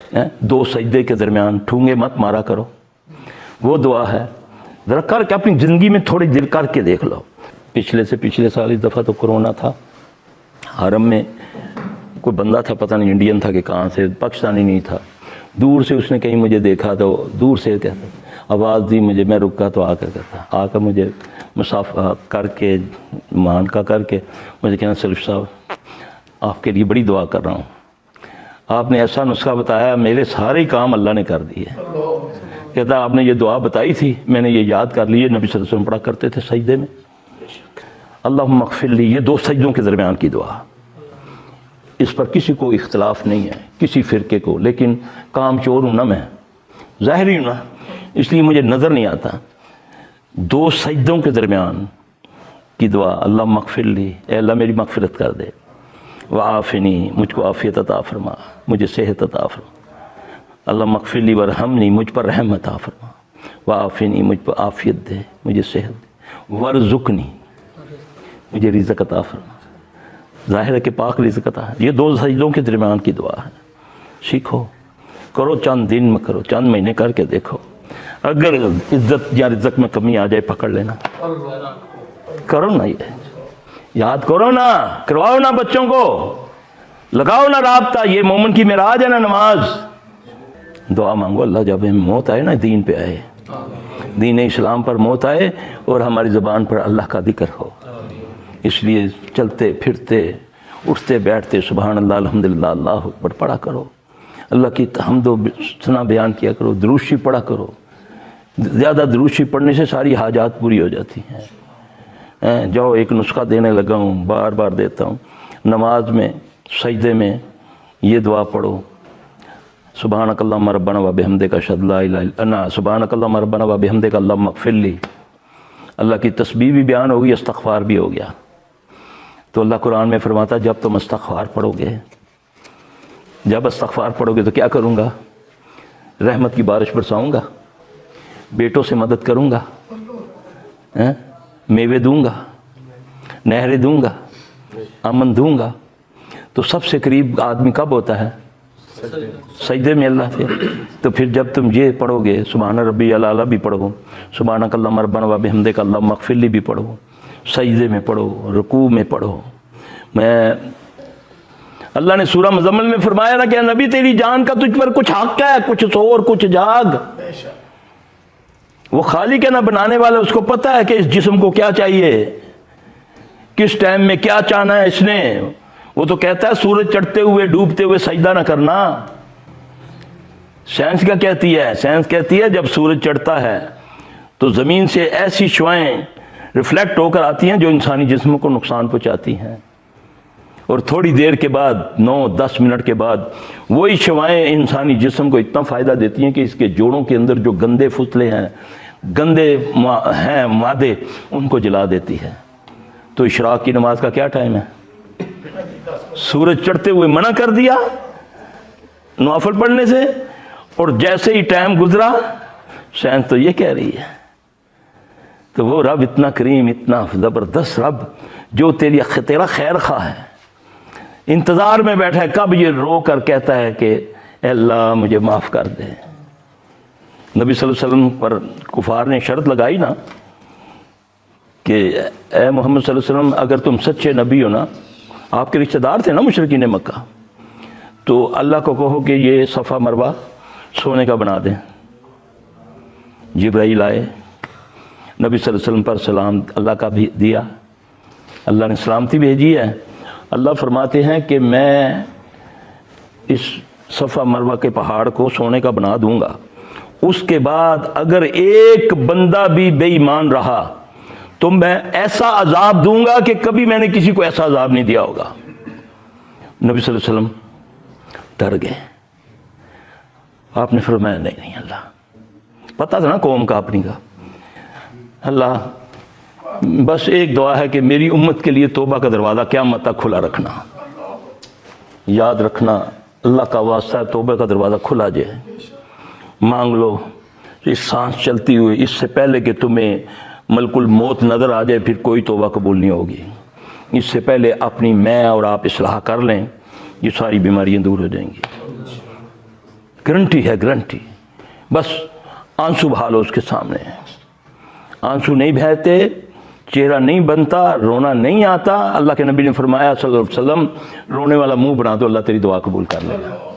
दो सजदे के दरमियान ठूंगे मत मारा करो, वो दुआ है। ज़रा करके अपनी ज़िंदगी में थोड़ी देर करके देख लो। पिछले से पिछले साल इस दफ़ा तो कोरोना था, हरम में कोई बंदा था, पता नहीं इंडियन था कि कहाँ से, पाकिस्तानी नहीं था। दूर से उसने कहीं मुझे देखा तो दूर से कहता, आवाज़ दी मुझे, मैं रुका तो आकर कहता, आकर मुझे मुसाफा करके मानका करके मुझे कहना, सल्फ़ी साहब आपके लिए बड़ी दुआ कर रहा हूँ, आपने ऐसा नुस्खा बताया, मेरे सारे काम अल्लाह ने कर दिए। कहता आपने ये दुआ बताई थी, मैंने ये याद कर ली, नबी सल्लल्लाहु अलैहि वसल्लम पढ़ा करते थे सजदे में, अल्लाहुम्मा अग़फ़िर ली। ये दो सजदों के दरमियान की दुआ, इस पर किसी को इख्तलाफ नहीं है, किसी फ़िरके को। लेकिन काम चोर हूँ ना मैं, ज़ाहिरी हूँ ना, इसलिए मुझे नज़र नहीं आता। दो सजदों के दरमियान की दुआ, अल्लाहुम्मा अग़फ़िर ली, ए अल्लाह मेरी मग़फ़िरत कर दे, व आफ़िनी, मुझको आफ़ियत अता फरमा, मुझे सेहत अता फरमा, अल्लाहुम्मा अग़फ़िर ली वरहमनी, मुझ पर रहम अता फरमा, व आफ़िनी, मुझ पर आफ़ियत दे, मुझे सेहत दे, वरज़ुक़नी, मुझे रिज़्क़ अता फरमा। ज़ाहिर है कि पाक रिज़्क़ अता है। ये दो सजदों के दरमियान की दुआ है, सीखो, करो, चंद दिन में करो, चंद महीने करके देखो, अगर इज़्ज़त या रिज़्क़ में कमी आ जाए पकड़ लेना, करो ना, ये याद करो ना, करवाओ ना, बच्चों को लगाओ ना राब्ता। ये मोमिन की मेराज है ना नमाज। दुआ मांगो, अल्लाह जब हमें मौत आए ना, दीन पे आए, दीन इस्लाम पर मौत आए और हमारी ज़बान पर अल्लाह का जिक्र हो। इसलिए चलते फिरते उठते बैठते सुबहान अल्लाह अल्हम्दुलिल्लाह अल्लाहु अकबर पढ़ा करो, अल्लाह की हम्द व सना बयान किया करो, दुरूशी पढ़ा करो। ज़्यादा दुरूशी पढ़ने से सारी हाजात पूरी हो जाती हैं। जाओ, एक नुस्खा देने लगा हूँ, बार बार देता हूँ, नमाज में सजदे में ये दुआ पढ़ो, सुबहानक अल्लाहुम्मा रब्बना व बिहम्दिका अशहदु अल्ला इलाहा इल्ला अन्ता, सुबहानक अल्लाहुम्मा रब्बना व बिहम्दिका अल्लाहुम्मा अग़फ़िर ली। अल्लाह की तस्बीह भी बयान हो गई, इस्तग़फ़ार भी हो गया। तो अल्लाह कुरान में फरमाता, जब तुम इस्तग़फ़ार पढ़ोगे, जब इस्तग़फ़ार पढ़ोगे तो क्या करूँगा, रहमत की बारिश बरसाऊँगा, बेटों से मदद करूँगा, मेवे दूँगा, नहरें दूँगा, अमन दूँगा। तो सबसे करीब आदमी कब होता है, सजदे में अल्लाह से। तो फिर जब तुम ये पढ़ोगे, सुबहान रब्बी अला भी पढ़ो, सुबहानक अल्लाहुम्मा रब्बना व बिहम्दिका अल्लाहुम्मा अग़फ़िर ली भी पढ़ो, सजदे में पढ़ो, रुकू में पढ़ो। मैं अल्लाह ने सूरह मुज़म्मिल में फरमाया ना कि नबी तेरी जान का तुझ पर कुछ हक़ है, कुछ सो और कुछ जाग। वो खालिक है ना बनाने वाला, उसको पता है कि इस जिस्म को क्या चाहिए, किस टाइम में क्या चाहना है इसने। वो तो कहता है सूरज चढ़ते हुए डूबते हुए सजदा ना करना। साइंस क्या कहती है, साइंस कहती है जब सूरज चढ़ता है तो ज़मीन से ऐसी शुआएं रिफ्लेक्ट होकर आती हैं जो इंसानी जिस्म को नुकसान पहुंचाती हैं, और थोड़ी देर के बाद 9-10 मिनट के बाद वही शुआएं इंसानी जिस्म को इतना फ़ायदा देती हैं कि इसके जोड़ों के अंदर जो गंदे फुसले हैं, गंदे हैं मादे, उनको जला देती है। तो इशराक की नमाज का क्या टाइम है, सूरज चढ़ते हुए मना कर दिया नवाफिल पढ़ने से, और जैसे ही टाइम गुजरा, साइंस तो ये कह रही है। तो वो रब इतना करीम, इतना ज़बरदस्त रब जो तेरा खैर खा है, इंतज़ार में बैठा है कब ये रो कर कहता है कि अल्लाह मुझे माफ़ कर दे। नबी सल्लल्लाहु अलैहि वसल्लम पर कुफार ने शर्त लगाई ना कि ए मोहम्मद सल्लल्लाहु अलैहि वसल्लम, अगर तुम सच्चे नबी हो ना, आपके रिश्तेदार थे ना मुशरिकीन मक्का, तो अल्लाह को कहो कि ये सफ़ा मरवा सोने का बना दें। जिब्राइल आए, नबी सल्लल्लाहु अलैहि वसल्लम पर सलाम अल्लाह का भी दिया, अल्लाह ने सलामती भेजी है। अल्लाह फरमाते हैं कि मैं इस सफ़ा मरवा के पहाड़ को सोने का बना दूंगा, उसके बाद अगर एक बंदा भी बेईमान रहा तो मैं ऐसा अजाब दूंगा कि कभी मैंने किसी को ऐसा अजाब नहीं दिया होगा। नबी सल्लल्लाहु अलैहि वसल्लम डर गए। आपने फरमाया नहीं नहीं अल्लाह, पता था ना कौम का अपनी का, अल्लाह बस एक दुआ है कि मेरी उम्मत के लिए तौबा का दरवाज़ा क़यामत तक खुला रखना। याद रखना, अल्लाह का वास्ता है, तौबा का दरवाज़ा खुला जाए, मांग लो। इस सांस चलती हुई, इससे पहले कि तुम्हें मलकुल मौत नज़र आ जाए, फिर कोई तौबा कबूल नहीं होगी। इससे पहले अपनी मैं और आप इस्लाह कर लें, ये सारी बीमारियां दूर हो जाएंगी। گارنٹی ہے گارنٹی. بس آنسو بہا لو اس کے سامنے. آنسو نہیں بہتے, چہرہ نہیں بنتا, رونا نہیں آتا. اللہ کے نبی نے فرمایا صلی اللہ علیہ وسلم, رونے والا منہ بنا دو, اللہ تیری دعا قبول کر لے گا.